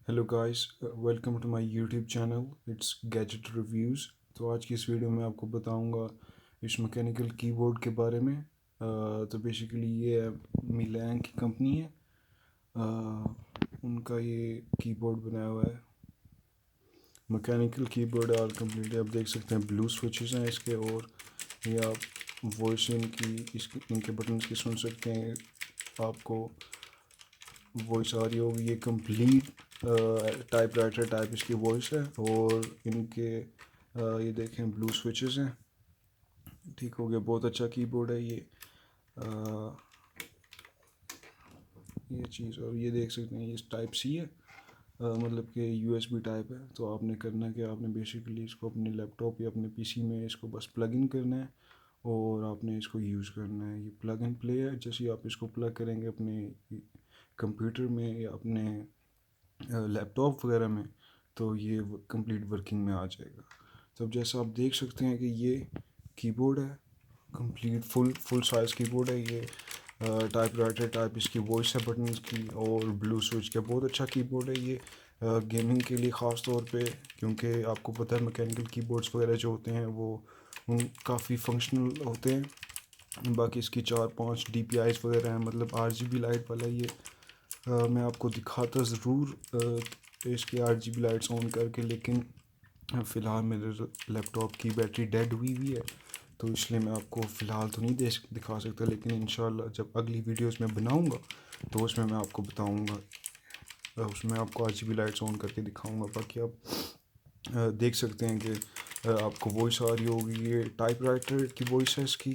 Hello guys, welcome to my YouTube channel it's gadget reviews. تو آج کی اس video میں آپ کو بتاؤں گا اس مکینیکل کی بورڈ کے بارے میں. تو بیسیکلی یہ میلینگ کی کمپنی ہے. ان کا یہ کی بورڈ بنایا ہوا ہے مکینیکل کی بورڈ آل کمپلیٹلی. آپ دیکھ سکتے ہیں بلو سوئچز ہیں اس کے، اور یہ آپ وائس ان کے بٹنس کی سن سکتے ہیں. آپ کو وائس آ رہی ہوگی. یہ کمپلیٹ ٹائپ رائٹر ٹائپ اس کی وائس ہے. اور ان کے یہ دیکھیں بلو سوئچز ہیں. ٹھیک ہو گیا، بہت اچھا کی بورڈ ہے یہ چیز. اور یہ دیکھ سکتے ہیں یہ ٹائپ سی ہے، مطلب کہ یو ایس بی ٹائپ ہے. تو آپ نے کرنا کہ آپ نے بیسیکلی اس کو اپنے لیپ ٹاپ یا اپنے پی سی میں اس کو بس پلگ ان کرنا ہے اور آپ نے اس کو یوز کرنا ہے. یہ پلگ اینڈ پلے ہے. جیسے آپ اس کو پلگ کریں گے اپنے کمپیوٹر میں یا اپنے لیپ ٹاپ وغیرہ میں، تو یہ کمپلیٹ ورکنگ میں آ جائے گا. تو اب جیسا آپ دیکھ سکتے ہیں کہ یہ کی بورڈ ہے، کمپلیٹ فل سائز کی بورڈ ہے. یہ ٹائپ رائٹر ٹائپ اس کی وائس ہے بٹنس کی، اور بلو سوئچ کا. بہت اچھا کی بورڈ ہے یہ گیمنگ کے لیے خاص طور پہ، کیونکہ آپ کو پتہ ہے میکینیکل کی بورڈس وغیرہ جو ہوتے ہیں وہ کافی فنکشنل ہوتے ہیں. باقی اس کی 4-5 ڈی پی آئیز وغیرہ ہیں، مطلب RGB لائٹ والا. یہ میں آپ کو دکھاتا ضرور اس کی RGB لائٹس آن کر کے، لیکن فی الحال میرے لیپ ٹاپ کی بیٹری ڈیڈ ہوئی ہے، تو اس لیے میں آپ کو فی الحال تو نہیں دکھا سکتا. لیکن انشاءاللہ جب اگلی ویڈیوز میں بناؤں گا تو اس میں آپ کو بتاؤں گا، اس میں آپ کو RGB لائٹس آن کر کے دکھاؤں گا. باقی آپ دیکھ سکتے ہیں کہ آپ کو وائس آ رہی ہوگی. یہ ٹائپ رائٹر کی وائس ہے اس کی،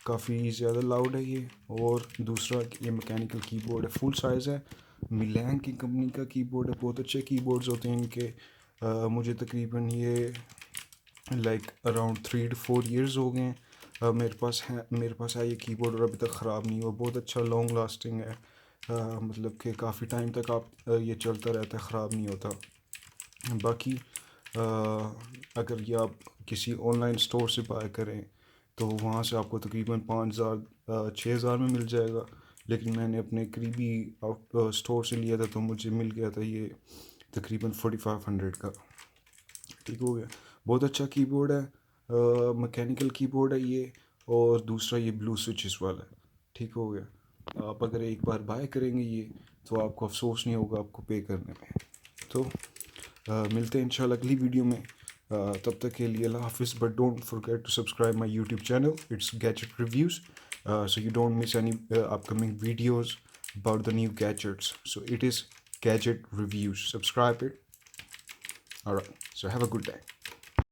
کافی زیادہ لاؤڈ ہے یہ. اور دوسرا یہ میکینیکل کی بورڈ ہے، فل سائز ہے. میلینگ کی کمپنی کا کی بورڈ ہے. بہت اچھے کی بورڈز ہوتے ہیں ان کے. مجھے تقریباً یہ لائک اراؤنڈ 3 to 4 ایئرز ہو گئے ہیں میرے پاس ہے یہ کی بورڈ، اور ابھی تک خراب نہیں ہوا. بہت اچھا لانگ لاسٹنگ ہے، مطلب کہ کافی ٹائم تک آپ یہ چلتا رہتا ہے، خراب نہیں ہوتا. باقی اگر یہ آپ کسی آن لائن اسٹور سے بائی کریں تو وہاں سے آپ کو تقریباً 5,000-6,000 میں مل جائے گا. لیکن میں نے اپنے قریبی اسٹور سے لیا تھا تو مجھے مل گیا تھا یہ تقریباً 4,500 کا. ٹھیک ہو گیا. بہت اچھا کی بورڈ ہے، مکینیکل کی بورڈ ہے یہ. اور دوسرا یہ بلو سوئچز والا ہے. ٹھیک ہو گیا. آپ اگر ایک بار بائی کریں گے یہ تو آپ کو افسوس نہیں ہوگا آپ کو پے کرنے میں. تو ملتے ہیں انشاءاللہ اگلی ویڈیو میں. تب تک کے لیے اللہ حافظ. But don't forget to subscribe my YouTube channel it's gadget reviews, so you don't miss any upcoming videos about the new gadgets. So it is Gadget Reviews. Subscribe it. All right. So have a good day.